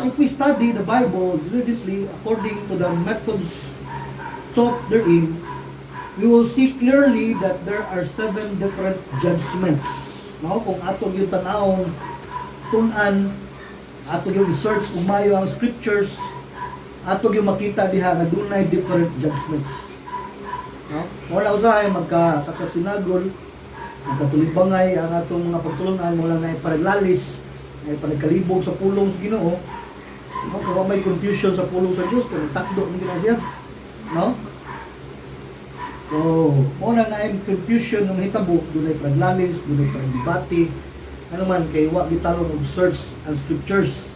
If we study the Bible diligently according to the methods taught therein, we will see clearly that there are 7 different judgments. No? Kung ato yung tanawong tunan, ato yung research, umayo ang scriptures, ato yung makita diha na dunay different judgments. No? Wala usahay magka-saksasinagol, magkatulibangay ang atong mga pagtulunan, wala na iparaglalis, na iparagkalibog sa pulong sa Ginoo. No? Kung may confusion sa pulong sa Diyos, pero takdo ng ginasya. No? So, una na yung confusion ng hitabo, doon ay paglalis, doon ay pagdibati, ano man, kay wa gitalon og search and scriptures.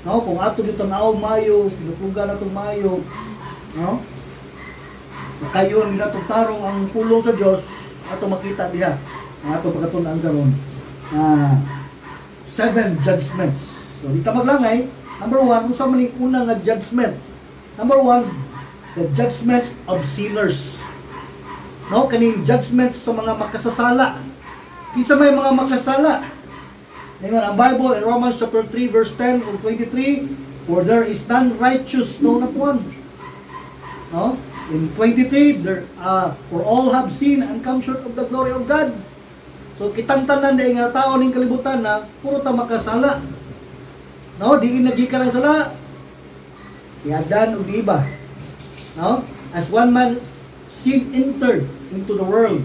No? Kung ato dito naaw mayo, pinutugan na itong mayo, no? Kayon na itong tarong ang pulong sa Diyos, ato makita diha, ang ato pagkatunan karon 7 judgments. So, dito maglangay, number 1, kung sa maning una nga judgment. Number 1, the judgment of sinners. No, kaning judgment sa mga makasasala. Kisa may mga makasala. Ngayon, ang Bible in Romans chapter 3 verse 10 and 23, for there is none righteous, no not one. No? In 23, for all have sinned and come short of the glory of God. So kitang tanan day nga tao ning kalibutan na puro ta makasala. No, diin nagikan ang sala. Iadan og iba. No? As one man sin entered into the world,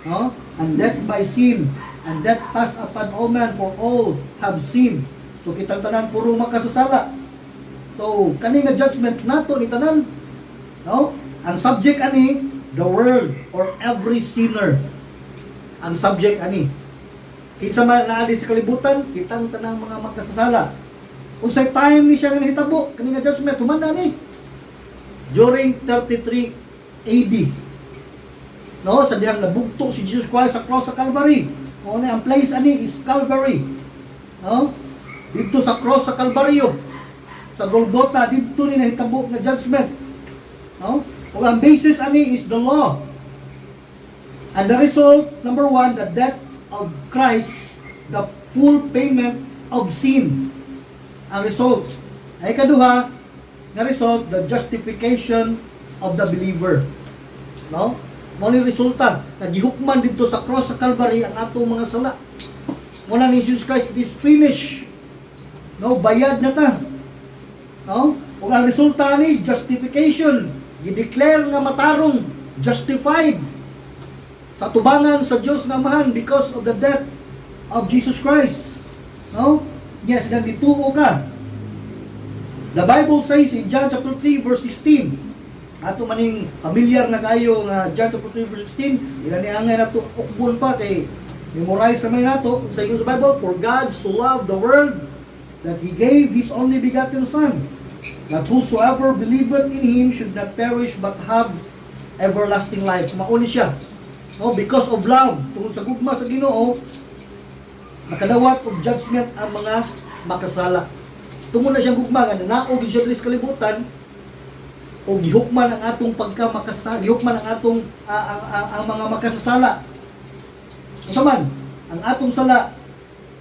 no? And death by sin, and death passed upon all men, for all have sinned. So kitang tanan puro makasasala. So kani nga judgment nato ni tanan, no? Ang subject ani the world or every sinner. Ang subject ani kinsa man naadi sa kalibutan, kitang tanang mga makasasala. Unsay time ni siya nga nahitabo kani nga judgment humana ni during 33 AD. No, sa dihang nabugto si Jesus Christ sa cross sa Calvary. Mao na ang place ani is Calvary. No? Dito sa cross sa Calvario, sa Golgotha, dito ni nahitabo nga judgment. No? Ug ang basis ani is the law. And the result, number 1, the death of Christ, the full payment of sin. Ang result. Ay kaduha, nga result, the justification of the believer. No? Mao ni resulta, nagihukman dito sa cross sa Calvary ang atong mga sala. Muna ni Jesus Christ, it is finished. No, bayad na ta. No? Ug ang resulta ni justification, gi-declare nga matarong justified sa tubangan sa Dios nga Amahan because of the death of Jesus Christ. No? Yes, dan dituo ka. The Bible says in John chapter 3 verse 16, ato maning familiar na kayo nga John chapter 3 verse 16, ila ni angay nato ukbon pa kay memorize naman nato sa inyo sa Bible, for God so loved the world that He gave His only begotten Son, that whosoever believeth in Him should not perish but have everlasting life. Mauni siya. No, because of love, tungkol sa gugma sa Ginoo, nakadawat og judgment ang mga makasala. Tungkol na siyang gugma nga nanaog siya sa kalibutan, o gihukman ang atong pagkamakasala, gihukman ang atong ang mga makasasala. Saman, ang atong sala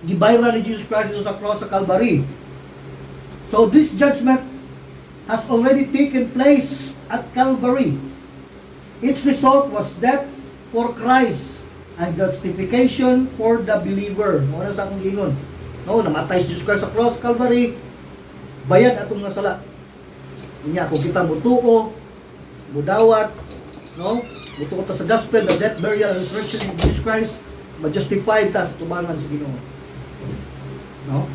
gibayra ni Jesus Christ sa cross sa Calvary. So this judgment has already taken place at Calvary. Its result was death for Christ and justification for the believer. Muna sa akong gingon. No, namatay si Jesus Christ sa cross Calvary, bayad atong nga sala. Inya kung kita mutuo, mudawat, no? Mutuo ta sa gospel, the death, burial, and resurrection of Jesus Christ, ma-justify ta sa tubangan sa Ginoo. No?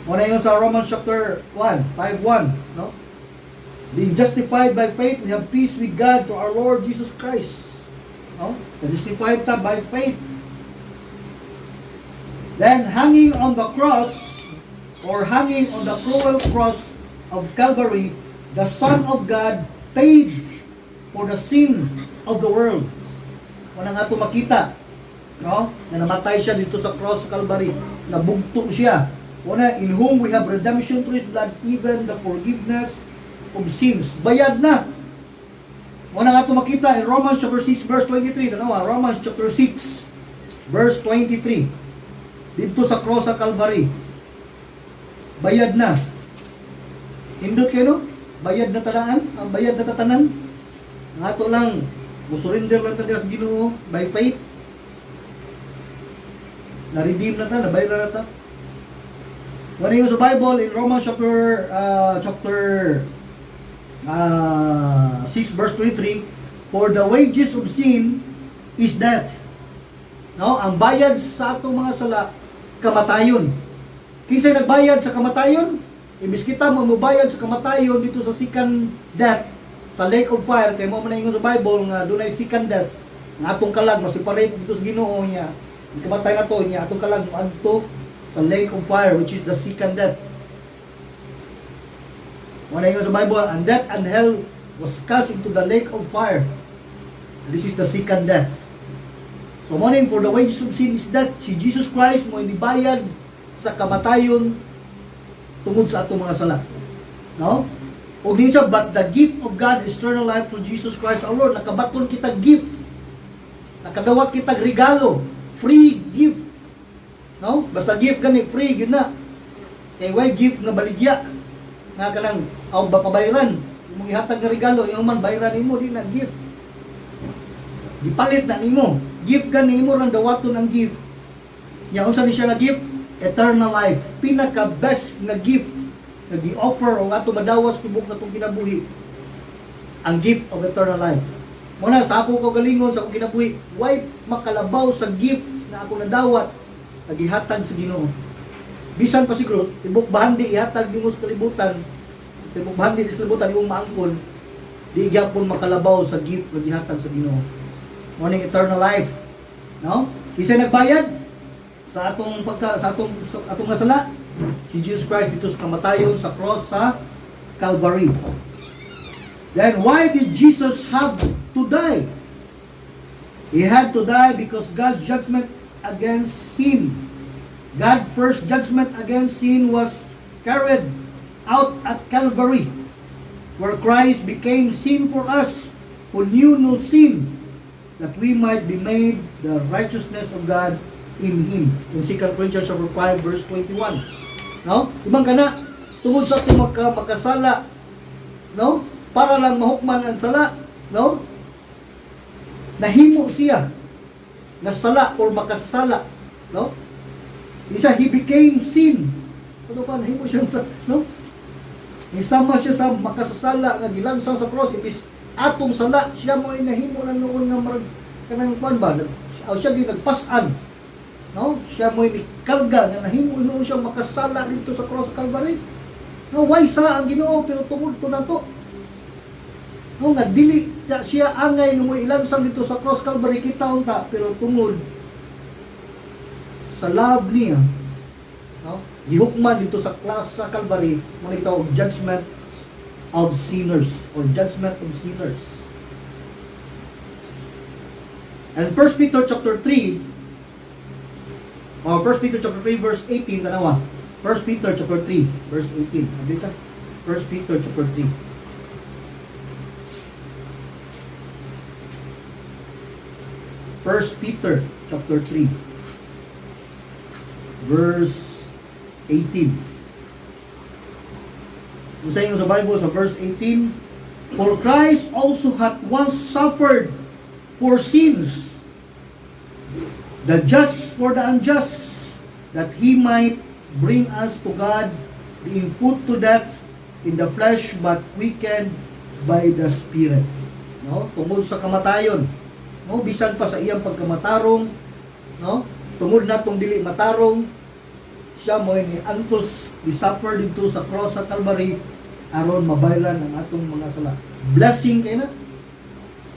Muna yun sa Romans chapter 1, 5:1, no? Being justified by faith, we have peace with God to our Lord Jesus Christ. No? Justified ta by faith. Then hanging on the cross, or hanging on the cruel cross of Calvary, the Son of God paid for the sin of the world. Kung nga ito makita, no? Na namatay siya dito sa cross sa Calvary, nabugto siya. Una, in whom we have redemption through His blood, even the forgiveness of sins. Bayad na. Una nga ito makita in Romans chapter 6 verse 23. Romans chapter 6 verse 23. Dito sa cross sa Calvary. bayad na. Hindot kayo, no? Bayad na talaan, ang bayad na tatanan. Ang ato lang, musurrender lang tayo sa Ginoo by faith. Na-redeem na ta, nabayad na ta. When you sa Bible in Romans chapter 6 verse 23, for the wages of sin is death. No, ang bayad sa atong mga sala kamatayon. Kinsa nagbayad sa kamatayon? Imbis kita mo mubayad sa kamatayon dito sa second death sa lake of fire, kay mo man ingon sa Bible nga dunay second death nga atong kalag ma-separate dito sa Ginoo niya. Ang kamatay na to niya atong kalag adto sa lake of fire, which is the second death. Mo na ingon sa Bible, and death and hell was cast into the lake of fire. This is the second death. So morning, for the wages of sin is death. Si Jesus Christ mo inibayad sa kamatayon tungod sa atong mga sala. No? O din siya, but the gift of God is eternal life through Jesus Christ our Lord. Nakabaton kita gift. Nakadawat kita regalo. Free gift. No? Basta gift gani, free, yun na. Kaya why gift nga baligya? Nga ka lang, aw ba pabayran? Yung ihatag nga regalo, yung man bayran nimo di na gift. Gipalit na nimo. Gift gani mo rang dawaton ang gift. Nya unsa ni siya nga gift? Eternal life. Pinaka best na gift na gi-offer o ato madawas tubok na itong kinabuhi. Ang gift of eternal life. Muna sa ako kagalingon sa akong kinabuhi, why makalabaw sa gift na ako nadawat nagihatag sa Ginoo. Bisan pa siguro, tibok bahandi ihatag nimo sa kalibutan, tibok bahandi sa kalibutan imong maangkon, di gyapon makalabaw sa gift na gihatag sa Ginoo. Morning eternal life. No? Kisay nagbayad sa atong nga sala, si Jesus Christ dito sa kamatayon sa cross sa Calvary. Then why did Jesus have to die? He had to die because God's judgment against sin. God's first judgment against sin was carried out at Calvary, where Christ became sin for us who knew no sin, that we might be made the righteousness of God in Him. In 2 Corinthians 5 verse 21. No? Ibang kana, tungod sa itong makasala, no? Para lang mahukman ang sala, no? Nahimo siya nasala or makasala, no? He became sin. Ano pa, nahimo siya sa, no? Isama siya sa makasasala nga gilansang sa cross, ibis atong sala, siya mo ay nahimo na noon nga marag kanang kuan ba, siya di nagpasan. No? Siya mo ay karga nga nahimo noon siya makasala dito sa cross Calvary. No, why sa ang Ginoo pero tungod to na to. No, nga dili siya angay nga mo ilansang dito sa cross Calvary kita unta pero tungod sa love niya. No? Gihukman dito sa cross sa Calvary mo itaw judgment of sinners or judgment of sinners. And 1 Peter chapter 3 1 Peter chapter 3 verse 18 tanawa. 1 Peter chapter 3 verse 18. Abita. 1 Peter chapter 3. First Peter chapter 3 verse 18. Kung sa inyo sa Bible sa verse 18, for Christ also hath once suffered for sins, the just for the unjust, that He might bring us to God, being put to death in the flesh, but quickened by the Spirit. No? Tungod sa kamatayon. No? Bisan pa sa iyang pagkamatarong, no? Tungod na itong dili matarong, siya mo ni antos suffer dito sa cross sa Calvary aron mabayran ang atong mga sala. Blessing kay na.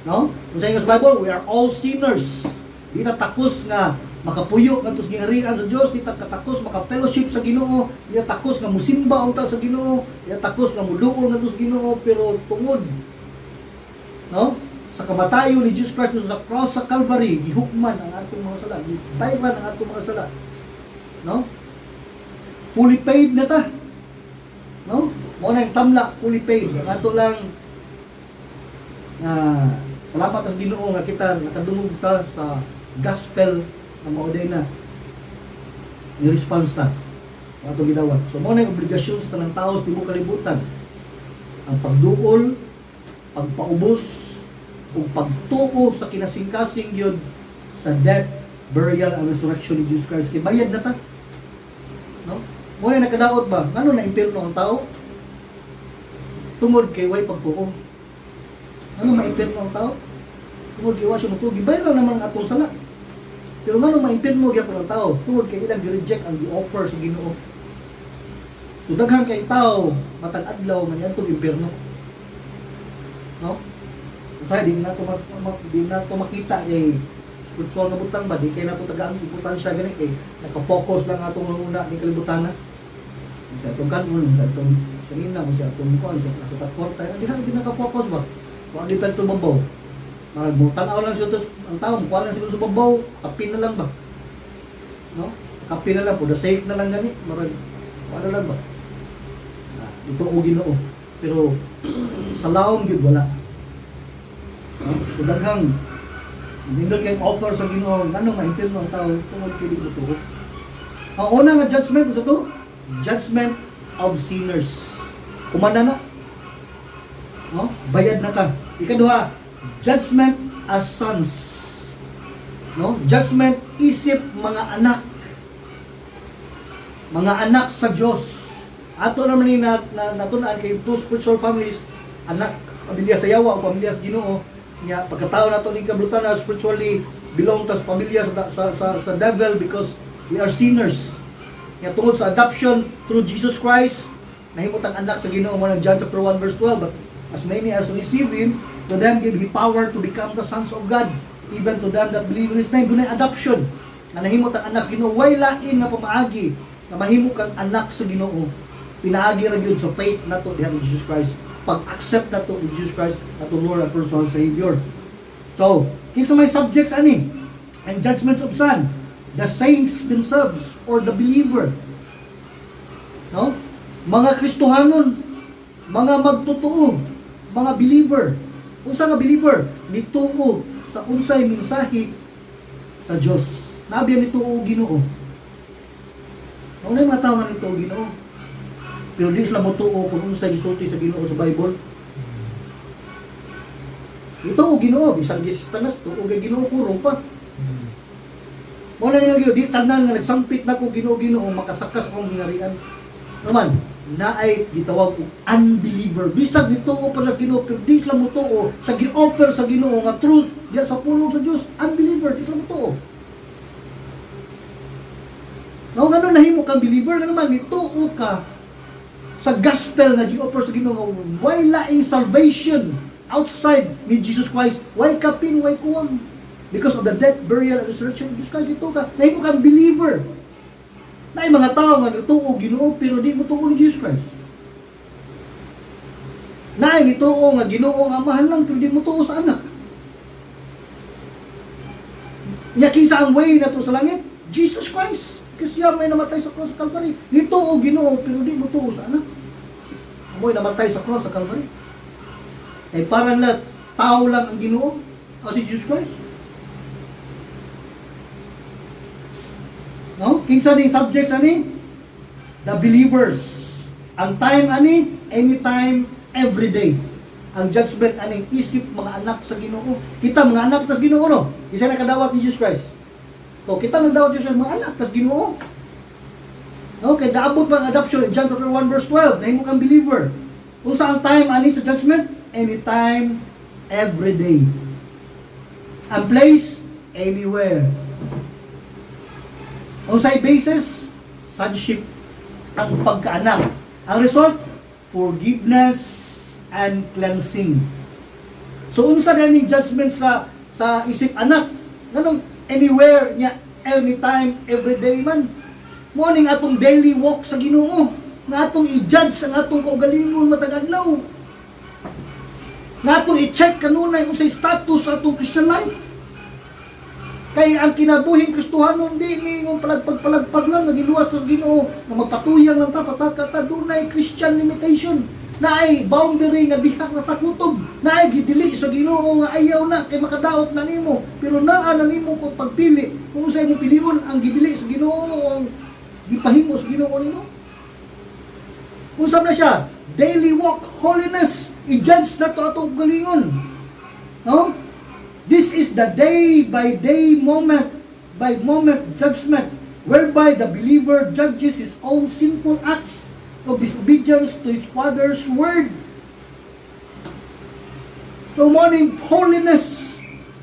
No? Kung sa inyo sa Bible, we are all sinners. Di ta takos nga makapuyo ngadto sa gingharian sa Dios, di ta katakos maka-fellowship sa Ginoo, di ta takos nga musimba unta sa Ginoo, di ta takos nga muluol ngadto sa Ginoo, pero tungod no sa kamatayon ni Jesus Christ sa cross sa Calvary, gihukman ang atong mga sala, gibayran ang atong mga sala. No? Fully paid na ta. No? Mo na yung tamla, fully paid. Ang ato lang salamat sa Ginoo nga kita nakadungog ta sa gospel na mauday na ni response ta. Ato gidawat. So mo na yung obligasyon sa tanang tao sa tibuok kalibutan. Ang pagduol, pagpaubos, ug pagtuo sa kinasingkasing yun sa death, burial, and resurrection ni Jesus Christ. Kay bayad na ta. No? Mo na nakadaot ba? Ngano na impierno ang tao? Tungod kay way pagtuo. Ano ma-impierno ang tao? Tungod kay wa siya mutugi. Bayad lang naman ang atong sala. Pero ngano ma-impierno gyapon ang tao? Tungod kay ilang gi-reject ang gi-offer sa Ginoo. Daghan kay tao matag adlaw man yan impierno. No? Kaya di na to makita kay spiritual na butang ba, di kay nato tagaan importansya gani kay naka-focus lang atong una ni kalibutan na. Sa atong kanon, sa atong sarina, sa atong kuan, sa atong kwarta, di ha di naka-focus ba? Wa di tanto mabaw. Tanaw lang siya to ang tao, kuan lang siguro sa babaw, kapin na lang ba? No? Kapin na lang po, the sake na lang gani, marag ano lang ba? Ito o Ginoo. Pero sa laom gid wala. No? Daghang nindot kay offer sa Ginoo, ngano ma-impierno ang tao tungod kay di tuo. Ang una nga judgment sa to, judgment of sinners. Kumanda na. No? Bayad na ta. Ikaduha, judgment as sons. No? Judgment isip mga anak. Mga anak sa Dios. Ato naman ni natunan kay two spiritual families, anak, pamilya sa Yawa o pamilya sa Ginoo, nga pagkatao nato ni kablutan na spiritually belong to sa pamilya sa devil because we are sinners. Nga tungod sa adoption through Jesus Christ, nahimot ang anak sa Ginoo mo ng John chapter 1 verse 12, but as many as receive Him, to them give He power to become the sons of God, even to them that believe in His name. Dunay adoption na nahimot ang anak Ginoo, way lain nga pamaagi na mahimo kang anak sa Ginoo. Pinaagi ra gyud sa faith nato diha ni Jesus Christ, pag-accept nato ni Jesus Christ ato Lord and personal Savior. So, kinsa may subjects ani and judgments of son, the saints themselves or the believer. No? Mga Kristohanon, mga magtotoo, mga believer. Unsa nga believer? Nituo sa unsay mensahe sa Dios. Nabiya nituo Ginoo. Unay mga tao nga nituo Ginoo. Pero di sila motuo kung unsay gisulti sa Ginoo sa Bible. Ito o Ginoo, bisag gistanas to o Ginoo puro pa. Mo na niyo di tanan nga nagsampit na ko Ginoo makasakas akong ginarian. Naman, naay gitawag og unbeliever. Bisag nituo pa sa Ginoo pero di sila motuo sa gi-offer sa Ginoo nga truth diya sa pulong sa Dios. Unbeliever, di sila motuo. Now, ngano nahimo kang believer na naman nituo ka sa gospel na gi-offer sa Ginoo, why laing salvation outside ni Jesus Christ? Why kapin, why kuwang? Because of the death, burial, and resurrection of Jesus Christ, dito ka. Nahimo kang believer. Na mga tao nga nituo Ginoo pero di mo tuo ni Jesus Christ. Na nituo nga Ginoo nga mahal lang pero di mo tuo sa anak. Nya kinsa ang way na to sa langit? Jesus Christ. Kasi siya may namatay sa cross sa Calvary. Nituo Ginoo pero di mo tuo sa anak. Amoy namatay sa cross sa Calvary. Eh para na tao lang ang Ginoo o si Jesus Christ. No? Kinsa ding subjects ani? The believers. Ang time ani, anytime, every day. Ang judgment ani isip mga anak sa Ginoo. Kita mga anak sa Ginoo no. Isa nakadawat ni Jesus Christ. So kita nagdawat Diyos mga anak tas Ginoo. No, kay daabot pa ang adoption in John chapter 1 verse 12. Nahimo kang believer. Kung saan time ani sa judgment? Anytime, every day. Ang place, anywhere. Kung saan basis, sonship, ang pagkaanak. Ang result, forgiveness and cleansing. So unsa ganing judgment sa isip anak? Nganong anywhere niya, anytime, everyday man. Morning atong daily walk sa Ginoo, nga atong i-judge ang atong kaugalingon matag adlaw. Nga atong i-check kanunay unsay status sa atong Christian life. Kay ang kinabuhing Kristohanon di ngingong palagpag lang nagiluwas sa Ginoo, nga magpatuyang lang ta pataka dunay Christian limitation. Naay boundary nga diha nga takutob, naay gidili sa Ginoo nga ayaw na kay makadaot na nimo, pero naa na nimo kung pagpili kung unsay mo pilion ang gidili sa Ginoo, ang gipahimo sa Ginoo nimo. Unsa na siya? Daily walk, holiness. I-judge na to atong galingon. No? This is the day by day, moment by moment judgment, whereby the believer judges his own sinful acts of disobedience to his Father's word. So morning holiness.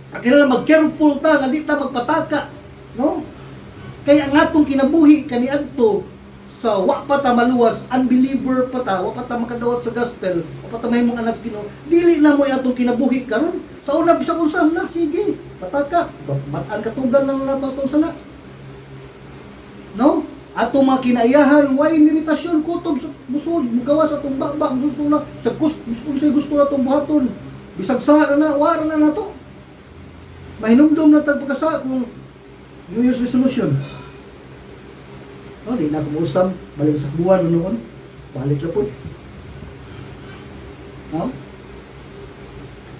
Kailangan mag-careful ta, nga di ta magpataka. No? Kaya ang atong kinabuhi kaniadto sa wa pa ta maluwas, unbeliever pa ta, wa pa ta makadawat sa gospel, wa pa ta mahimong anak sa Ginoo. Dili na mo atong kinabuhi karon. Sa una bisag unsa na, sige, pataka. Batan katugan na nato sana. No? Atong mga kinaiyahan, way limitasyon kutob sa busod, mugawa sa atong bakbak, gusto na sa gusto na atong buhaton. Bisag sa na wara na nato. Mahinumdum na tagpakasa kung New Year's resolution. No, di na kumusam, balik sa buwan noon. Balik na po. No?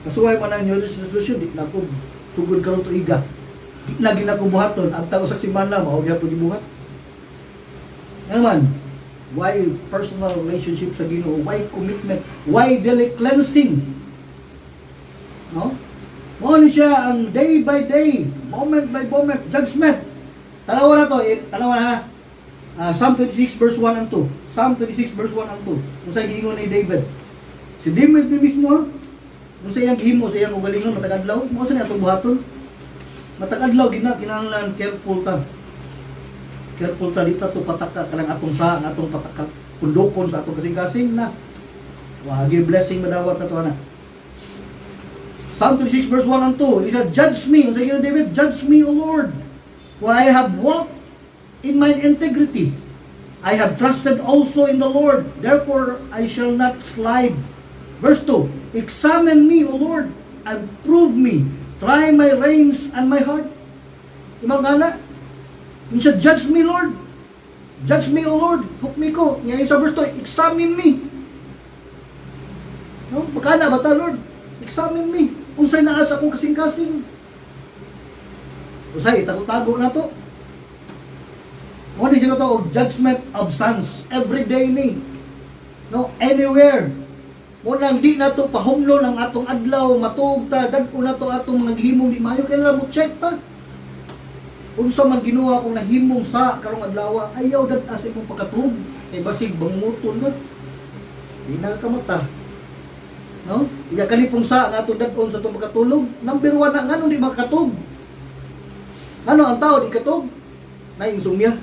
Kasuway man ang New Year's resolution, di na ko sugod karon tuiga. Di na gina ko buhaton, ang tao sa simana mao gyapon gibuhat. Naman, why personal relationship sa Ginoo, why commitment, why daily cleansing? No? Mo ni siya ang day by day, moment by moment judgment. Tanawa na to, tanawa na. Psalm 26 verse 1 and 2. Psalm 26 verse 1 and 2. Kung sa giingon ni David. Si David mismo, kung sa iyang gihimo, sa iyang ugalingon, matag-adlaw, mo sa niya itong buhaton. Matag-adlaw, kinahanglan careful ta. Careful ta dito to pataka kanang atong sa atong pataka kundukon sa atong kasing-kasing na. Wagi blessing madawat na to na. Psalm 26 verse 1 and 2. He said, "Judge me," sa iyong David, "Judge me, O Lord, for I have walked in my integrity. I have trusted also in the Lord, therefore I shall not slide." Verse 2, "Examine me, O Lord, and prove me. Try my reins and my heart." Imagana, he said, "Judge me, Lord. Judge me, O Lord." Hook me ko. Yan sa verse 2, "Examine me." No? Baka na, bata, Lord. Examine me. Unsay naa sa akong kasing-kasing. Usay, itago-tago na to. What is it to? Judgment of sons. Every day ni. No, anywhere. Munang di na to pahumlo ng atong adlaw, matug ta, dagko na to atong mga gihimong di maayo, kailangan mo check ta. Unsa man ginuha kung nahimong sa karong adlaw, ayaw dad asa imong pagkatug. Kay basig banguton na. Di na kamata. No? Iya kalipong sa nga atong dad-on sa atong pagkatulog. Number 1 na ngano di makatug. Ano ang tao di katug? Nay insomnia.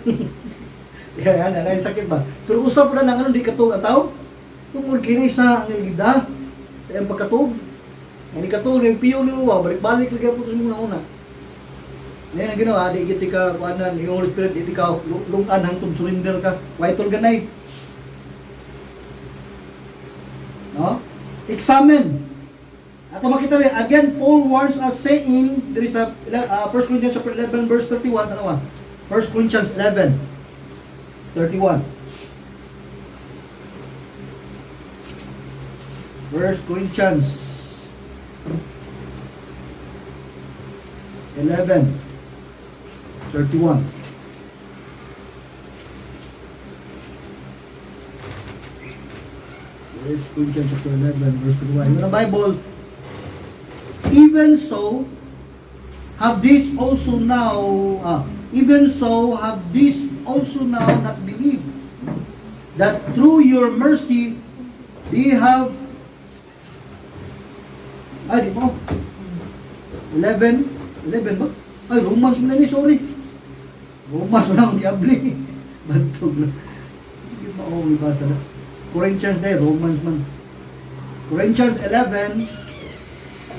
Kaya na sakit ba? Pero usap na ng ano di katug ang tao. Tungod kini sa ngilida sa iyang pagkatug. Ani katug yung piyo nimo balik-balik lagi po sa mga una. Ngayon ang ginawa, di giti ka kuanan yung Holy Spirit, di ka lungan hangtod surrender ka. Waitol ganay. No? Examine. Ato makita rin, again, Paul warns us saying, there is a 1 Corinthians 11 verse 31, ano 1 Corinthians 11, 31. 1 Corinthians 11, 31. Corinthians chapter 11 verse 21. In the Bible, even so have these also now not believed, that through your mercy we have di mo 11 ba? Ay, Romans mo na ni, sorry. Romans mo na ang diabli. Bantog na. Hindi ba ako ibasa na? Corinthians na, Romans man. Corinthians 11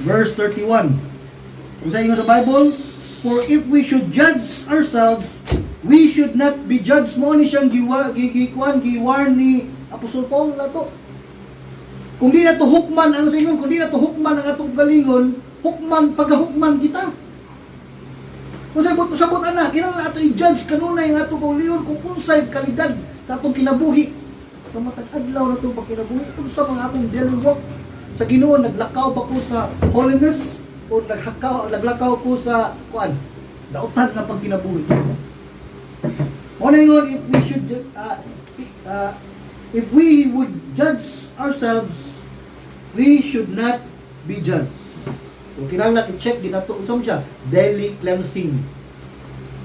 verse 31. Kung sa inyo sa Bible, "For if we should judge ourselves, we should not be judged." Mo ni siyang giwarn ni Apostol Paul na to. Kung di na to hukman ang sa inyo, kung di na to hukman ang atong galingon, hukman, pagahukman kita. Kung sabot ana, kinahanglan ato i-judge kanunay ang atong kaulion kung unsay kalidad sa atong kinabuhi. Sa matag adlaw na ito pag kinabuhi, kung sa mga atong daily walk sa Ginoo, naglakaw ba ko sa holiness o naglakaw ko sa dautan na pag kinabuhi. O na yun, if we should If we would judge ourselves, we should not be judged. So, kinahanglan i-check din nato unsa siya, daily cleansing.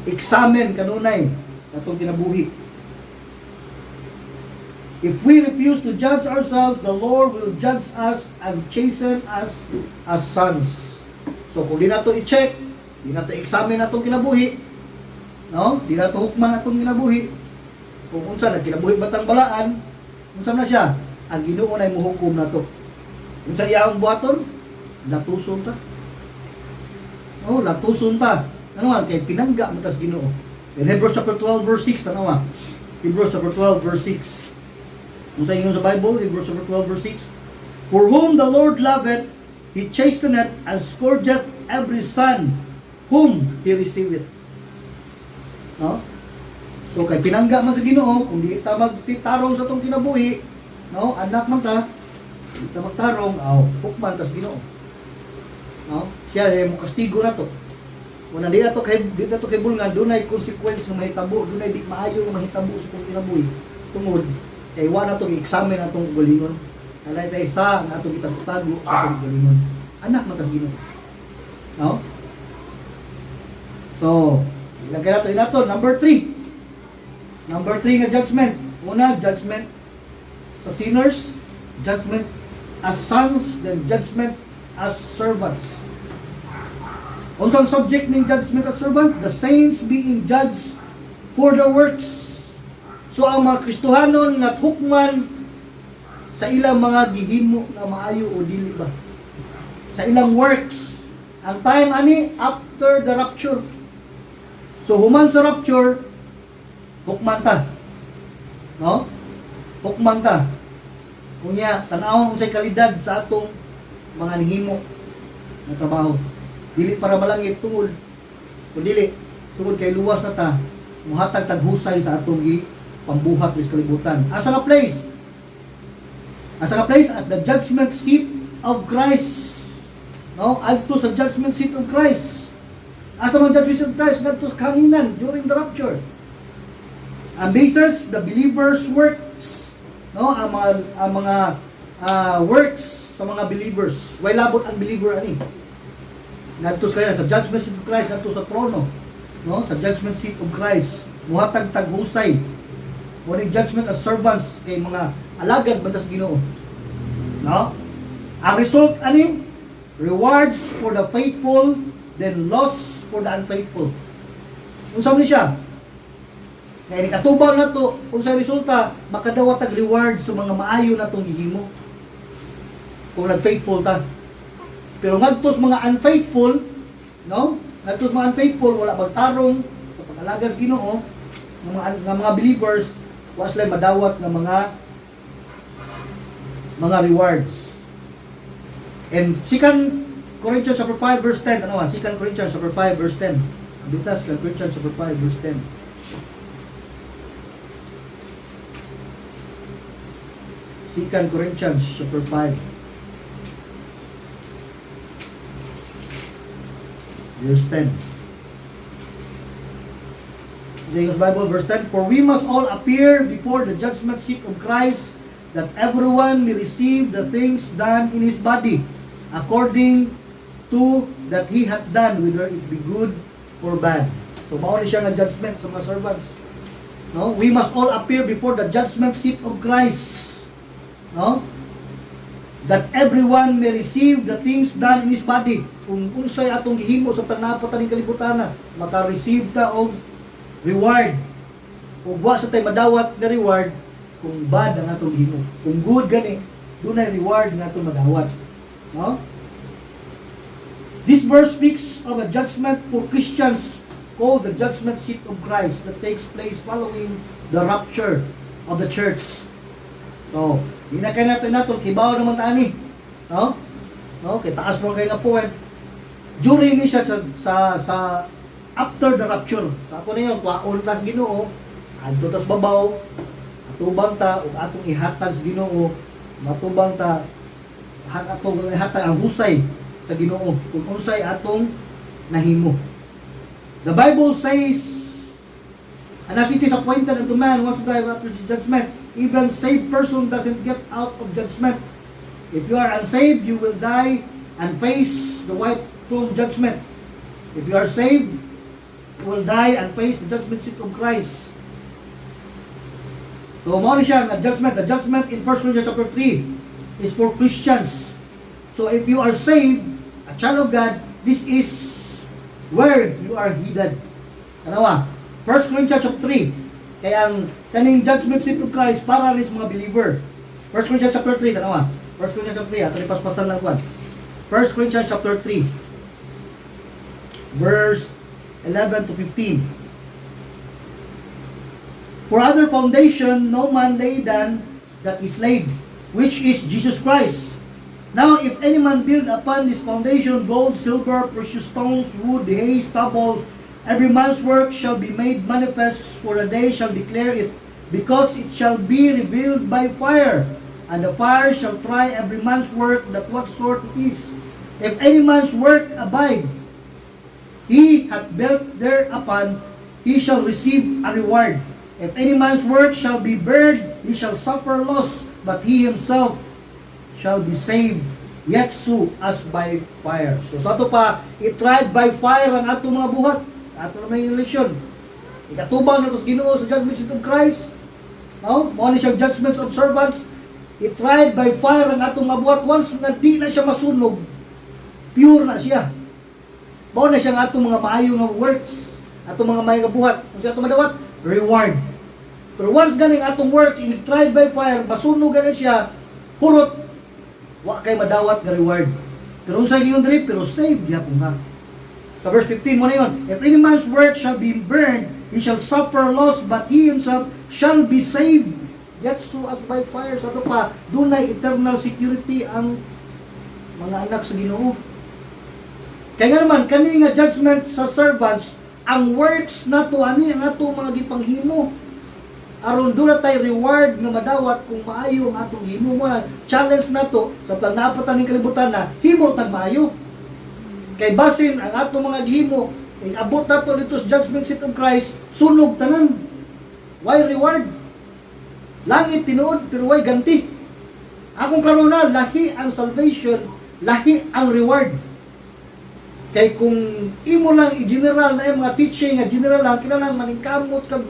Examine kanunay atong kinabuhi. If we refuse to judge ourselves, the Lord will judge us and chasten us as sons. So kung di nato i-check, di nato i-examine atong kinabuhi, no? Di nato hukman atong kinabuhi. Kung unsa na kinabuhi batang balaan, unsa na siya? Ang Ginoo nay mohukom nato. Unsa iyang buhaton? Latuson ta. Oh, latuson ta. Ano man kay pinangga matas Ginoo. In Hebrews chapter 12 verse 6 tanawa. Hebrews chapter 12 verse 6. Kung sa inyo sa Bible, Hebrews chapter 12 verse 6. For whom the Lord loveth, He chasteneth and scourgeth every son whom He receiveth. No? So kay pinangga man sa Ginoo, kung di ta magtitarong sa tong kinabuhi, no, anak man ta, di ta magtarong, hukman ta sa Ginoo. No? Siya ay mo kastigo na to. Kung di na to kay bulngan, dunay consequence nga mahitabo, dunay di maayo nga mahitabo sa tong kinabuhi. Tungod kay wa na to i-examine atong galingon. Alay tay sa nga atong itagtago sa atong galingon. Anak man ta sa Ginoo. No? So, ilagay nato inato number 3. Number 3 nga judgment. Una, judgment sa sinners, judgment as sons, then judgment as servants. Unsang subject ning judgment as servant? The saints being judged for their works. So ang mga Kristohanon nga hukman sa ilang mga gihimo na maayo o dili ba? Sa ilang works. Ang time ani after the rapture. So human sa rapture, hukman ta. No? Hukman ta. Kunya tan-awon unsay kalidad sa atong mga nihimo na trabaho. Dili para malangit tungod. Kung dili tungod kay luwas na ta, muhatag taghusay sa atong pambuhat sa kalibutan. Asa nga place? Asa nga place at the judgment seat of Christ. No? Adto sa judgment seat of Christ. Asa man judgment seat of Christ? Ngadto sa kahanginan during the rapture. Ang basis, the believer's works. No? Ang mga works sa mga believers. Way labot ang believer ani. Ngadto sa judgment seat of Christ, ngadto sa trono. No? Sa judgment seat of Christ. Muhatag taghusay. O ni judgment as servants kay mga alagad banda sa Ginoo. No? Ang result ani, rewards for the faithful, then loss for the unfaithful. Unsa man siya? Kaya nikatubaw na to, unsa resulta, makadawat tag reward sa mga maayo natong gihimo. Kung nag-faithful ta. Pero ngadto sa mga unfaithful, no? Ngadto sa mga unfaithful, wala magtarong sa pag-alagad sa Ginoo, ng mga believers, wa sila madawat ng mga rewards. And 2 Corinthians chapter 5 verse 10, ano 2 Corinthians chapter 5 verse 10. Dito 2 Corinthians chapter 5 verse 10. 2 Corinthians chapter 5 verse 10. James Bible verse 10, for we must all appear before the judgment seat of Christ, that everyone may receive the things done in his body, according to that he hath done, whether it be good or bad. So mao ni siya nga judgment sa mga servants. No? We must all appear before the judgment seat of Christ. No? That everyone may receive the things done in his body. Kung unsay atong gihimo sa panapot aning kalibutan, maka-receive ta og reward. Kung wa sa tay madawat na reward, kung bad ang atong gihimo. Kung good gani, dunay reward nga atong madawat. No? This verse speaks of a judgment for Christians called the judgment seat of Christ that takes place following the rapture of the church. So, di na kayo natin kibaw naman tani. No? No? Kaya taas mo kayo nga point. During ni siya sa after the rapture. Sa ako ninyo, kwaon tas Ginoo, adto tas babaw, atubang ta ug atong ihatag sa Ginoo, matubang ta atong ihatag ang husay sa Ginoo kung unsay atong nahimo. The Bible says, and as it is appointed unto man once to die after his judgment, even saved person doesn't get out of judgment. If you are unsaved, you will die and face the white throne judgment. If you are saved, you will die and face the judgment seat of Christ. So, mao ni siya ang judgment. The judgment in 1 Corinthians chapter 3 is for Christians. So, if you are saved, a child of God, this is where you are headed. Kanawa, 1 Corinthians chapter 3, kaya ang kaning judgment seat of Christ para rin sa mga believer. 1 Corinthians chapter 3, kanawa. 1 Corinthians chapter 3, ato ni paspasan lang kwan. 1 Corinthians chapter 3, verse 11 to 15. For other foundation no man laid than that is laid, which is Jesus Christ. Now if any man build upon this foundation gold, silver, precious stones, wood, hay, stubble, every man's work shall be made manifest, for the day shall declare it, because it shall be revealed by fire, and the fire shall try every man's work, that what sort it is. If any man's work abide, he hath built thereupon, he shall receive a reward. If any man's work shall be burned, he shall suffer loss, but he himself shall be saved, yet so as by fire. So sa ito pa, i-tried by fire ang atong mga buhat. Ato na may eleksyon. Ikatubang na ito sa Ginoo sa judgment seat of Christ. No? Mga siyang judgments of servants. I-tried by fire ang atong mga buhat. Once na di na siya masunog, pure na siya. Mga na siyang atong mga maayong nga works. Atong mga maayong nga buhat. Kung siya atong madawat, reward. Pero once ganing atong works, i-tried by fire, masunog na siya, purot, wa kay madawat nga reward. Pero sa giyon diri, pero saved gyapon nga. Sa verse 15 mo na yun, if any man's work shall be burned, he shall suffer loss, but he himself shall be saved, yet so as by fire. Sa ito pa, dunay eternal security ang mga anak sa Ginoo. Kaya nga naman, kani nga judgment sa servants, ang works nato ani ang ato mga gipanghimo. Aron doon na tayo reward nga madawat kung maayo ang atong himo mo na challenge nato sa pagnaapatan ng kalibutan na himo tag maayo. Kay basin ang atong mga gihimo, abot nato dito sa judgment seat of Christ, sunog tanan. Why reward? Langit tinuod pero why ganti? Akong klaro na, lahi ang salvation, lahi ang reward. Kay kung imo lang i-general na yung mga teaching, nga general lang, kailangan maningkamot kag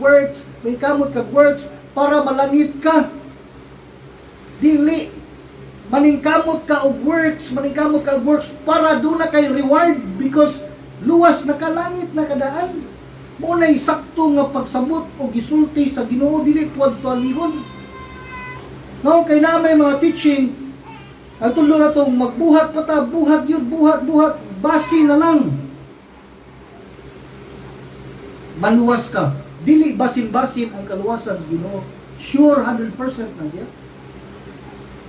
works, para malangit ka. Dili. Maningkamot ka og works, para doon na kay reward, because luwas na kalangit na kadaan. Muna'y sakto nga pagsabot o gisulti sa Ginoo, dili tuwad tualihon. No, kay na may mga teaching, ang tulo na itong magbuhat pata, buhat, basi na lang. Maluwas ka. Dili basin-basin ang kaluwasan sa Ginoo. Sure 100% na diya.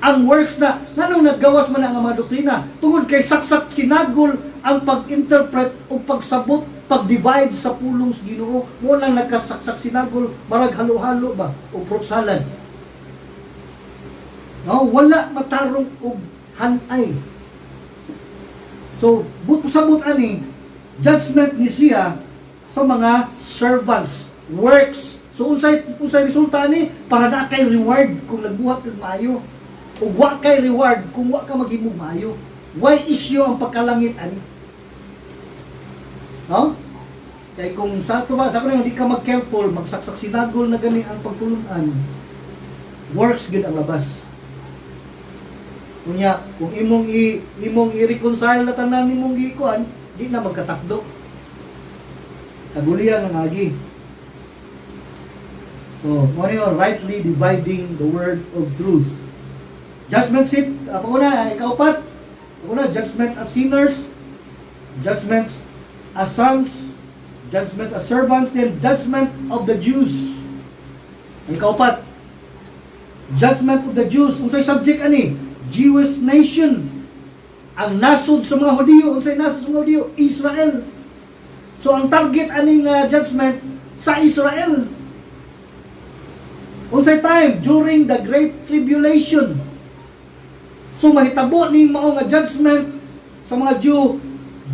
Ang works na, nanong naggawas man ang mga doktrina, tungod kay saksak sinagol ang pag-interpret o pagsabot, pag-divide sa pulong sa Ginoo. Munang nagkasaksak sinagol, marag halo-halo ba? O fruit salad. No, wala matarong og hanay. So, sabot ani, judgment ni siya sa mga servants, works. So, unsay resulta ni, para na kay reward kung nagbuhat kag maayo. O wa kay reward kung wa ka maghimong maayo. Why issue ang pagkalangit ani? No? Kaya kung sa ito ba, sabi na hindi ka mag-careful, magsaksak sinagol na gani ang pagtulunan, works gid ang labas. Kunya, kung imong i-reconcile na tanan nimong giikuan, di na magkatakdo. Kagulian ng agi. So, mo niyo, rightly dividing the word of truth. Judgment seat, ikaupat. Judgment as sinners, judgments as sons, judgments as servants, then judgment of the Jews. Ikaupat. Judgment of the Jews. Unsay subject ani? Jewish nation. Ang nasod sa mga Hudiyo, unsay nasod sa mga Hudiyo? Israel. So ang target aning judgment sa Israel. Unsay time? During the Great Tribulation. So mahitabo ning mao nga judgment sa mga Jew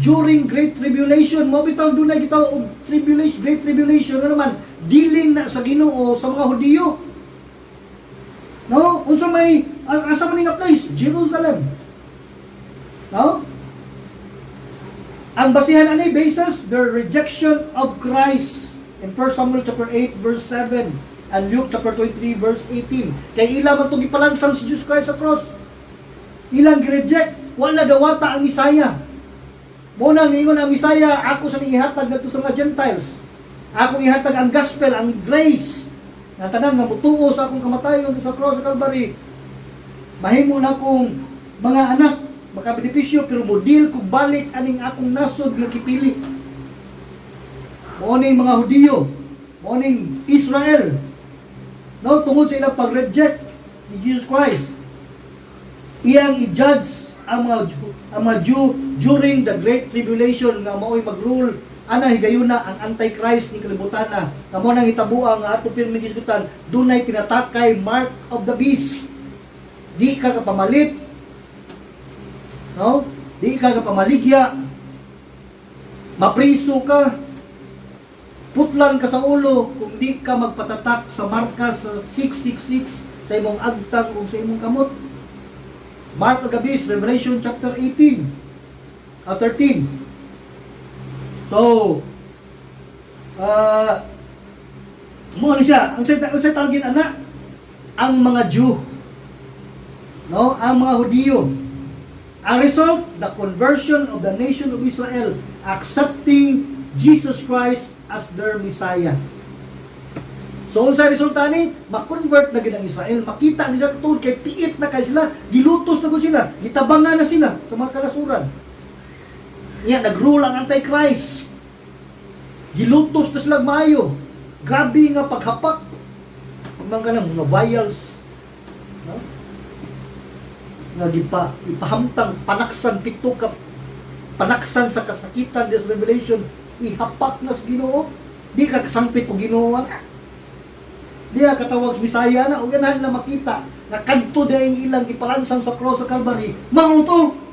during Great Tribulation. Mao bitaw dunay gitaw og tribulation, Great Tribulation na naman dealing na sa Ginoo sa mga Hudiyo. No, unsa may asa man nga place? Jerusalem. No? Ang basihan ani basis their rejection of Christ in 1 Samuel chapter 8 verse 7 and Luke chapter 23 verse 18. Kay ila man tong gipalansang si Jesus Christ sa cross. Ilang gi-reject, wala dawata ang Misaya. Mo nang ingon ang Misaya, ako sa ihatag ngadto sa mga Gentiles. Ako ihatag ang gospel, ang grace. Nga tanan nga mutuo sa akong kamatayon sa cross sa Calvary. Mahimo na akong mga anak makabenepisyo pero model kung balik aning akong nasod nga kipili. Mooning mga Hudiyo, mooning Israel. No, tungod sa ilang pag-reject ni Jesus Christ. Iyang i-judge ang mga Jew during the Great Tribulation nga mao'y mag-rule ana higayuna ang Antichrist ni kalibutan na kamo nang hitabuang nga ato pirmi gisgutan dunay tinatakay mark of the beast. Di ka kapamalit. No? Di ka kapamaligya. Mapriso ka. Putlan ka sa ulo kung di ka magpatatak sa marka sa 666 sa imong agtang o sa imong kamot. Mark of the beast, Revelation chapter 13. So, mo ni siya, ang say target ana ang mga Jew. No, ang mga Hudiyo. Ang result, the conversion of the nation of Israel accepting Jesus Christ as their Messiah. So, unsa resulta ni? Ma-convert na gid ang Israel. Makita nila tungod kay piit na kay sila, gilutos na gud sila, gitabangan na sila sa mga kanasuran. Iya, nag-rule ang Antichrist. Gilutos na sila maayo. Grabe nga paghapak. Mga vials. No? Nga ipahamtang panaksan pito ka panaksan sa kasakitan des Revelation. Ihapak na sa Ginoo. Di ka kasampit o Ginoo. Di ka katawag sa Bisaya na. O ganahan na makita. Nga kanto dahil ilang ipalansang sa cross sa Calvary. Manguto!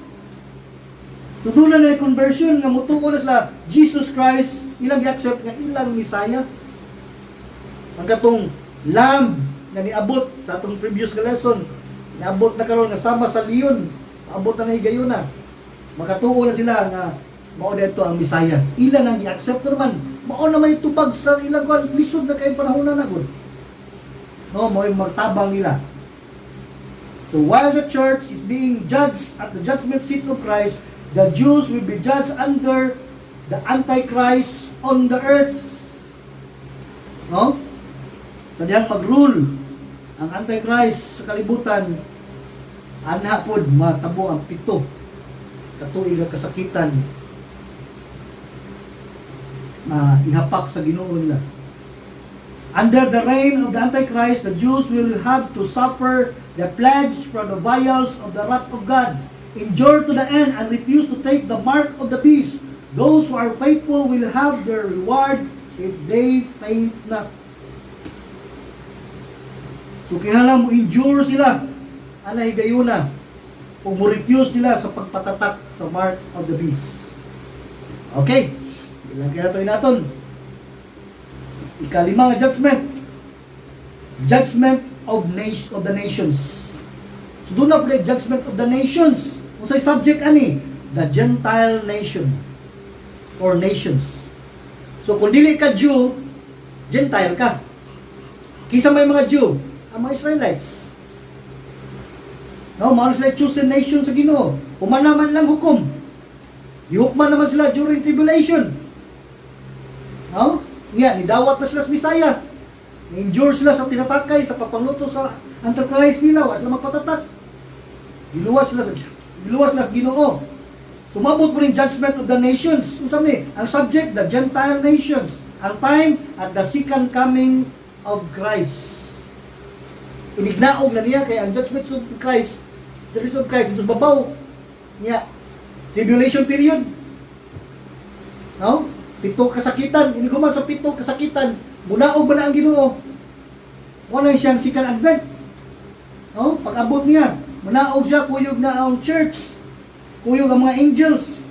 Tudulan na yung conversion nga mutuo na sila Jesus Christ ilang i-accept nga ilang Messiah. Ang katong lamb na niabot sa atong previous lesson, niabot na karon nga sama sa leon, abot na higayuna. Makatuo na sila nga mao dito ang Messiah. Ilan ang i-accept naman. Mao na may tubag sa ilang lisod na kay panahon na gud. No, mo yung magtabang nila. So while the church is being judged at the judgment seat of Christ, the Jews will be judged under the Antichrist on the earth. No? Kadiyang mag-rule ang Antichrist sa kalibutan, ana pod matabo ang pito. Katuig nga kasakitan na ihapak sa Ginoo nila. Under the reign of the Antichrist, the Jews will have to suffer the plagues from the vials of the wrath of God. Endure to the end and refuse to take the mark of the beast. Those who are faithful will have their reward if they faint not. So kinahanglan mo endure sila ana higayuna kung mo refuse sila sa pagpatatak sa mark of the beast. Okay, ilang kaya ito naton. Ikalima nga judgment. Judgment of the nations. So doon na po judgment of the nations. Kung sa'y subject ani, the Gentile nation or nations. So kung dili ka Jew, Gentile ka. Kisa may mga Jew, ang mga Israelites. No, mga sila chosen nation sa Ginoo. Umanaman lang hukom. Gihukman naman sila during tribulation. No? Nga, nidawat na sila sa Bisaya. Ni-endure sila sa tinatakay, sa papangluto sa Antichrist nila. Wala sila magpatatak. Giluwas sila sa Ginoo. Sumabot po rin judgment of the nations. Ang subject, the Gentile nations. Ang time at the second coming of Christ. Inignaog na niya kaya ang judgment of Christ, the reason of Christ, ito babaw niya. Tribulation period. No? Pito kasakitan. Iniguman sa pito kasakitan. Munaog ba na ang Ginoo? Wala siyang second advent. No? Pag-abot niya, munaog siya, kuyog na ang church. Kuyog ang mga angels.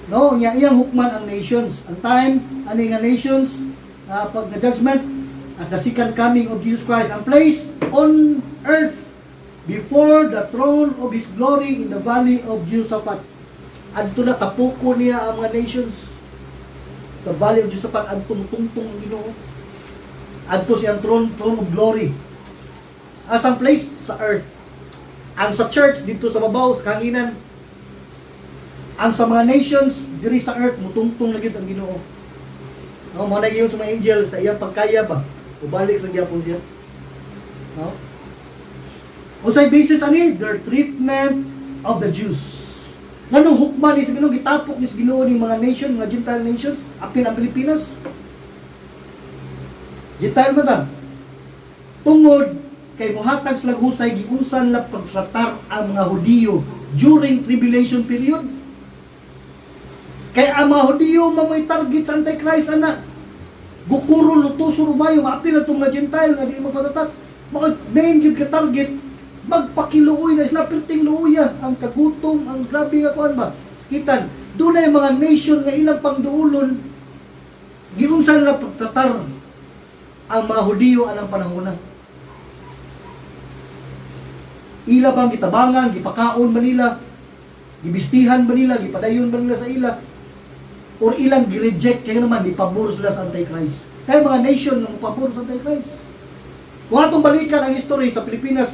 No? Niya iyang hukman ang nations. Ang time, ani nga nations, pag na-judgment, at the second coming of Jesus Christ, and placed on earth before the throne of His glory in the valley of Jehoshaphat. Adto na tapuko niya ang mga nations sa valley of Jehoshaphat, adto tungtong ang Ginoo. Adto siyang throne of glory. Asang place? Sa earth. Ang sa church dito sa babaw, sa kanginan. Ang sa mga nations diri sa earth, mutungtong na gyud ang Ginoo. Mo na gyud sa mga angels sa iyang pagkaya ba? Ubalik ra gyapon siya. No? Usay basis ani their treatment of the Jews. Nganong hukman ni sa Ginoo gitapok ni sa Ginoo ning mga nation, mga Gentile nations, apil ang Pilipinas. Gentile man ta. Tungod kay muhatag sila husay giunsan la pagtratar ang mga Hudiyo during tribulation period. Kay ang mga Hudiyo mamoy target sa Antichrist ana. Gukurol lutuso rumayo maapil atong mga Gentile nga di magpatatak. Mga main gyud ka target magpakiluoy na sila perting luuya ang kagutom, ang grabe nga kuan ba. Kitan, dunay mga nation nga ilang pangduulon giunsan na pagtratar ang mga Hudiyo anang panahon. Ila bang gitabangan, gipakaon ba nila, gibistihan ba nila, gipadayon ba nila sa ila, or ilang gireject kaya naman ipabor sila sa Antichrist. Kaya mga nation nga pabor sa Antichrist. Kung atong balikan ang history sa Pilipinas,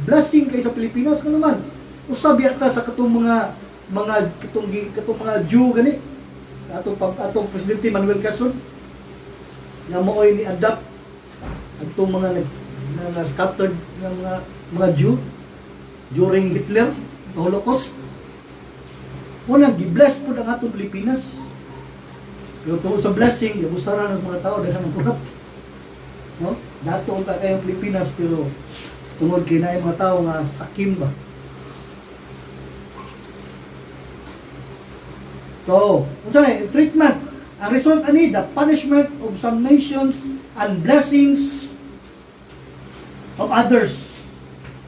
blessing kay sa Pilipinas ka naman. Usab yata sa katong mga mga Jew gani sa atong presidente Manuel Quezon nga mooy ni adapt atong mga na scattered nga mga Jew during Hitler, Holocaust. Unang gi-bless po ang atong Pilipinas. Pero tungkol sa blessing, gabusara ng mga tao dahil ng kurap. No? Dato ang kayong Pilipinas, pero tungkol kinay mga tao nga sakim ba. So, treatment. Ang result ani, the punishment of some nations and blessings of others.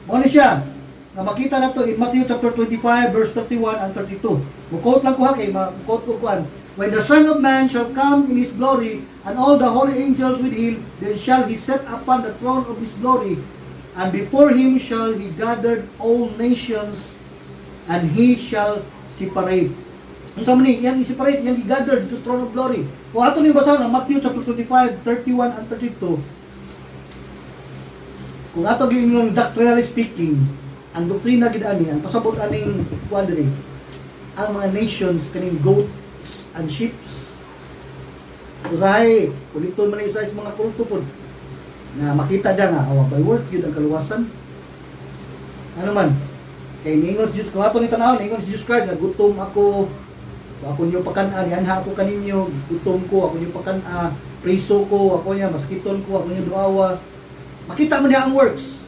Muna siya, na makita na to in Matthew chapter 25, verse 31 and 32. Mukot lang ko ha, kay mukot ko kuhan. When the Son of Man shall come in His glory, and all the holy angels with Him, then shall He set upon the throne of His glory, and before Him shall He gather all nations, and He shall separate. Kung sa mani, iyang i-separate, iyang i-gather dito sa throne of glory. Kung ato ni basa ng Matthew chapter 25, 31 and 32, kung ato gawin ng doctrinally speaking, ang doktrina gid ani, ang pasabot aning quadri, ang mga nations kaning goats and sheep. Usahay, uliton man isa sa mga kulto pod na makita dia nga awa by word yun ang kaluwasan. Ano man? Kay ningon si Jesus, kung ato ni tanaw, ningon si Jesus Christ, nagutom ako niyo pakan-a, dianha ako kaninyo, gutom ko, ako niyo pakan-a, preso ko, ako niya, maskiton ko, ako niyo duawa. Makita mo niya ang works.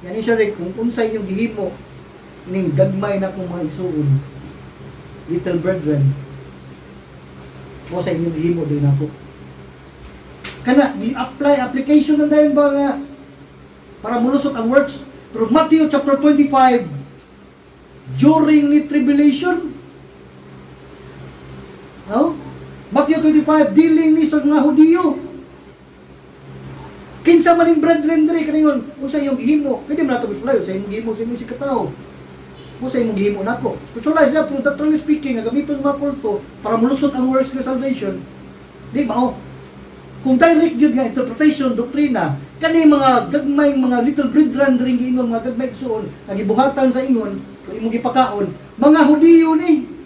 Yan siya rin, kung unsay inyong gihimo, ning gagmay na kong mga isuon, little brethren, o sa inyong gihimo din ako. Kana, i-apply, application na dahil ba nga, para mulusot ang works. Pero Matthew chapter 25, during the tribulation, no? Matthew 25, dealing ni sa mga Hudiyo. Kinsa man yung brethren diri kaningon, unsa imong gihimo? Pwede man nato bisulay sa imong gihimo sa imong sikataw. Unsa imong gihimo nako? Bisulay sila pero doctrinally speaking, gamiton mga kulto para mulusot ang works of salvation. Di ba? Kung direct yun nga interpretation, doktrina, kani mga gagmay mga little brethren diri giingon mga gagmay suon, nagibuhatan sa ingon, kung imong gipakaon, mga Hudiyo ni.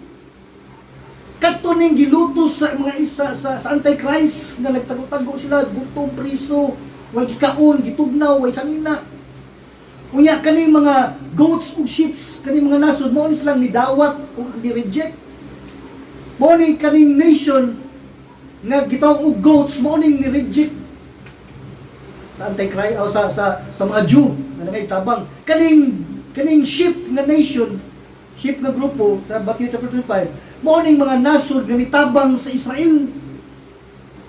Kadto ning gilutos sa mga isa sa Antichrist nga nagtago-tago sila, gutom, priso, way gikaon, gitugnaw, way sanina. Unya kani mga goats ug sheep, kani mga nasod mo ni silang nidawat ug ni-reject. Mo ni kaning nation nga gitawag og goats, mo ning ni-reject sa Antichrist o sa mga Jew nga nagaytabang. Kaning sheep nga nation, sheep nga grupo sa Matthew chapter 25, mo ning mga nasod nga nitabang sa Israel.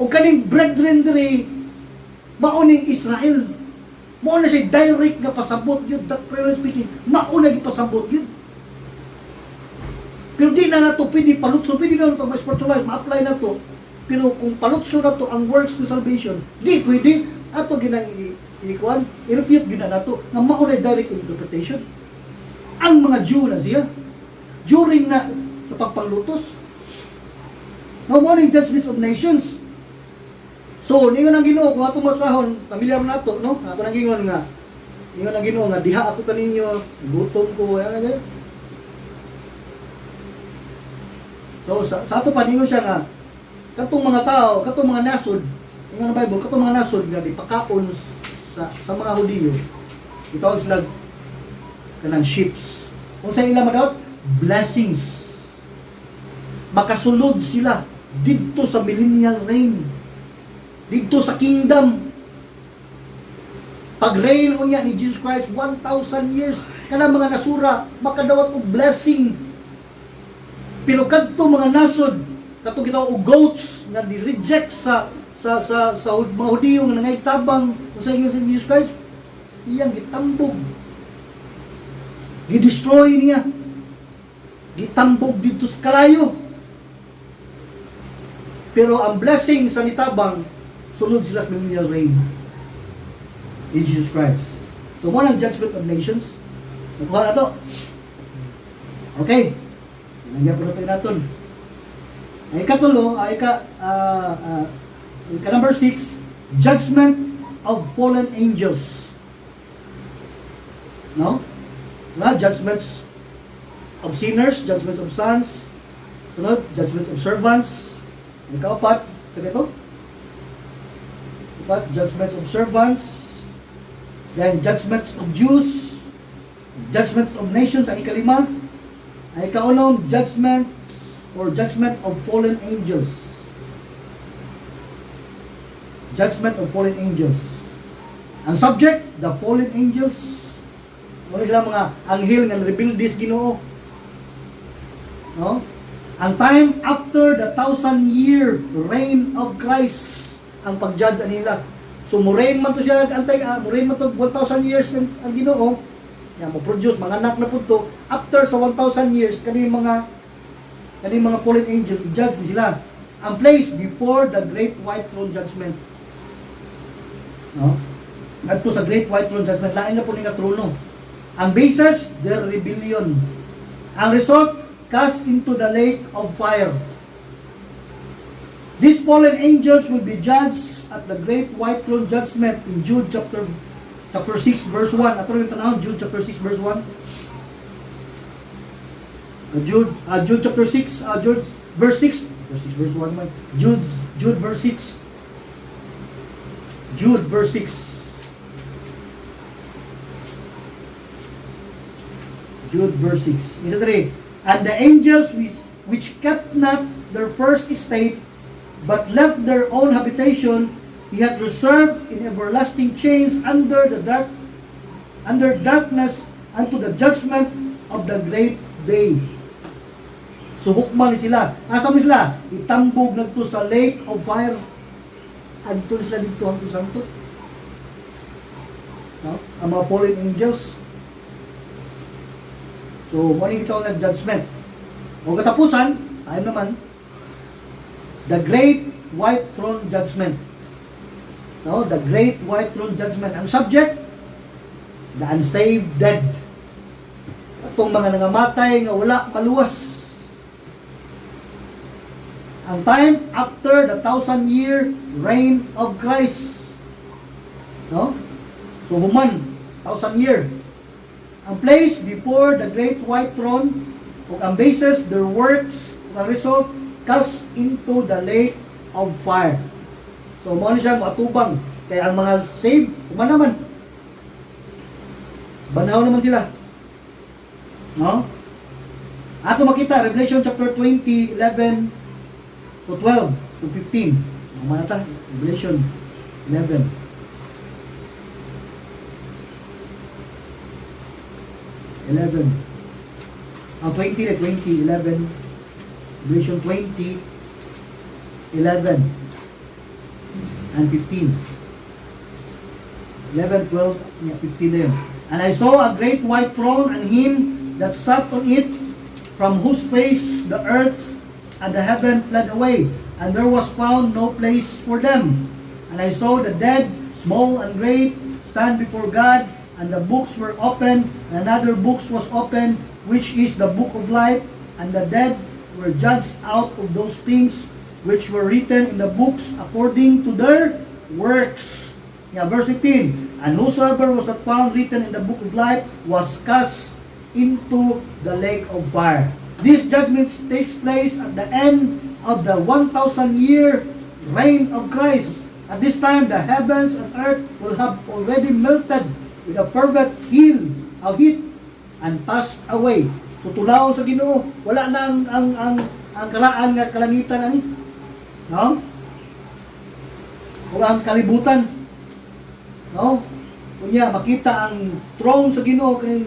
O kaning brethren diri mao ning Israel. Mao na siya direct nga pasabot yun, doctrinally speaking, mao na gipasabot yun. Pero di na nato pwede palutso, pwede na nato ma-spiritualize, ma-apply na to. Pero kung palutso na to ang works of salvation, di pwede, ato ginang ikuan, i-refute gina nato nga mao na direct interpretation. Ang mga Jew na siya during na sa pagpanglutos. Now, morning judgments of nations. So, ningon ang Ginoo kung ato masahon, pamilyar nato, no? Ako nang gingon nga, ingon ang Ginoo nga diha ako kaninyo, gutom ko, ano ganyan. So, sa ato pa ningon siya nga, katong mga tao, katong mga nasod, ingon ang Bible, katong mga nasod nga di pakaon sa mga Hudiyo, itawag sila kanang ships. Kung sa ilang madawat, blessings. Makasulod sila dito sa millennial reign, dito sa kingdom. Pag-reign unya ni Jesus Christ 1,000 years, kanang mga nasura makadawat og blessing. Pero kadto mga nasod, katong gitaw og goats nga di-reject sa mga Hudiyo nga nangaytabang sa ingon sa Jesus Christ, iyang gitambog, gi-destroy niya, gitambog dito sa kalayo. Pero ang blessing sa nitabang, sunod sila sa millennial reign in Jesus Christ. So mo ang judgment of nations. Nakuha na to. Okay. Ilangyan po natin natin. Ay katulo, number 6, judgment of fallen angels. No? Judgments of sinners, judgments of sons, judgments of servants. Ika-4, ito? Judgments of servants, then judgments of Jews, judgments of nations, ang ika-5. Ang ika-6, judgment of fallen angels. Judgment of fallen angels. Ang subject, the fallen angels. Ano sila mga anghel nga rebeldes Ginoo. No? Ang time after the 1,000-year reign of Christ, ang pag-judge nila. So, mo-reign man to siya, mo-reign man to 1,000 years ang Ginoo. Yan, mo-produce, mga anak na po to. After sa 1,000 years, kaning mga fallen angel, i-judge ni sila. Ang place before the great white throne judgment. No? Ngadto sa great white throne judgment, lain na po ni nga trono. Ang basis, their rebellion. Ang result, cast into the lake of fire. These fallen angels will be judged at the great white throne judgment in Jude chapter 6 verse 1. Ato rin tanawon, Jude chapter 6 verse 1. Jude chapter 6, Jude verse 6 verse 1 man. Jude verse 6. Jude verse 6. Jude verse 6. Ito 3. And the angels which kept not their first estate, but left their own habitation, he hath reserved in everlasting chains under darkness unto the judgment of the great day. So hukman sila. Asa mo sila? Itambog nagto sa lake of fire. Adto sila dito ang santo. No? Ang mga fallen angels. So, morning ito ang judgment. O katapusan, tayo naman, the great white throne judgment. No, the great white throne judgment. Ang subject, the unsaved dead. Itong mga nangamatay nga wala maluwas. Ang time after the 1,000-year reign of Christ. No? So, human, 1,000 year. Ang place before the great white throne, ug ang basis, their works, ang result, cast into the lake of fire. So, mo siya atubang. Kaya ang mga saved, human naman. Banaw naman sila. No? Ato makita, Revelation chapter 20, 11 to 12 to 15. Ang manata, Revelation 11. 11. Ang 20 na 20, 11. Revelation 20, 11. And 15. 11, 12, 15 na yun. And I saw a great white throne and him that sat on it, from whose face the earth and the heaven fled away, and there was found no place for them. And I saw the dead, small and great, stand before God, and the books were opened, and another books was opened, which is the book of life, and the dead were judged out of those things which were written in the books according to their works. Yeah, verse 15. And whosoever was not found written in the book of life was cast into the lake of fire. This judgment takes place at the end of the 1,000-year reign of Christ. At this time, the heavens and earth will have already melted with a fervent heat and passed away. So tulawon sa Ginoo, wala na ang kalaan nga kalangitan ani. No? O ang kalibutan. No? Kunya makita ang throne sa Ginoo kaning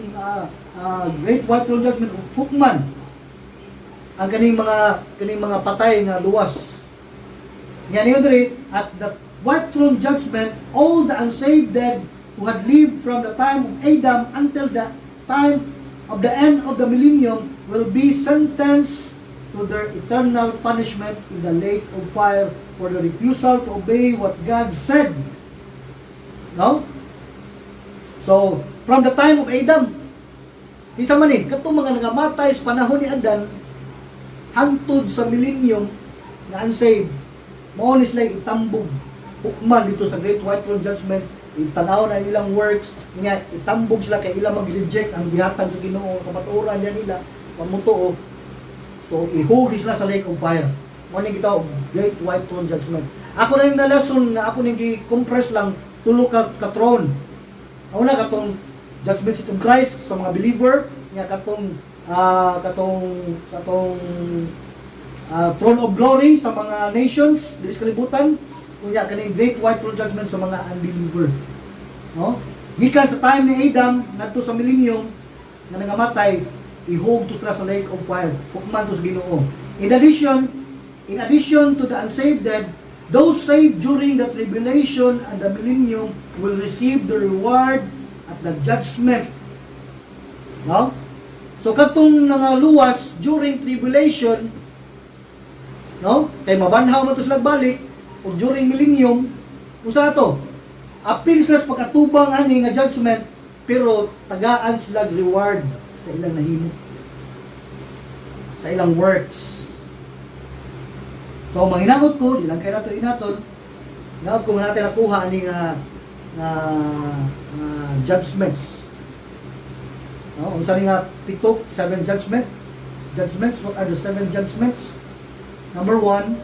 great white throne judgment hukman ang kaning mga patay nga luwas. Yan yun diri at the white throne judgment, all the unsaved dead who had lived from the time of Adam until the time of the end of the millennium will be sentenced to their eternal punishment in the lake of fire for the refusal to obey what God said. No? So, from the time of Adam, isa man katong mga nangamatay sa panahon ni Adan, hangtod sa millennium na unsaved, mao ni sila itambog hukman dito sa Great White Throne Judgment. Itanaw na ilang works nga itambog sila kay ilang mag-reject ang gihatag sa Ginoo, kamatuoran niya nila pamutuo. So ihuli sila sa lake of fire. Mo ni gitaw Great White Throne Judgment. Ako na yung lesson na ako ning gi-compress lang tulo ka throne. Una katong judgment seat of Christ sa mga believer, nga katong throne of glory sa mga nations dili sa kalibutan. Kunya kaning great white throne judgment sa mga unbeliever. No? Gikan sa time ni Adam ngadto sa millennium nga nangamatay, ihog to sila sa lake of fire. Hukman to sa Ginoo. In addition to the unsaved dead, those saved during the tribulation and the millennium will receive the reward at the judgment. No? So katong nangaluwas during tribulation, no? Kay mabanhaw man to sila balik o during millennium, usa to. Apil sila sa pagkatubang ani nga judgment, pero tagaan sila reward sa ilang nahimo. Sa ilang works. So manginangot ko, di lang kay nato inaton. Nga kung natin nakuha ani nga judgments. No, unsa ni nga pito, 7 judgments. What are the 7 judgments? Number 1,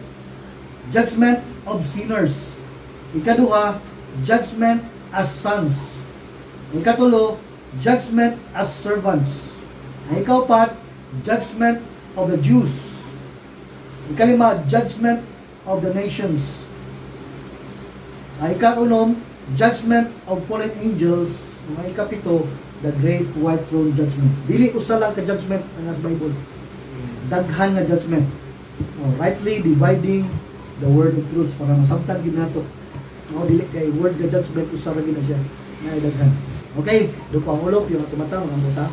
judgment of sinners. Ikaduha, judgment as sons. Ikatulo, judgment as servants. Ang ikaapat, judgment of the Jews. Ikalima, judgment of the nations. Ang ikaunom, judgment of fallen angels. Ang ikapito, the great white throne judgment. Dili usa lang ka judgment ang Bible. Daghan nga judgment. Rightly dividing the word of truth para masabtan gid nato. Dili kay word nga judgment usa ra gid na siya. Na daghan. Okay, do pa ang ulop yung tumata mga buta.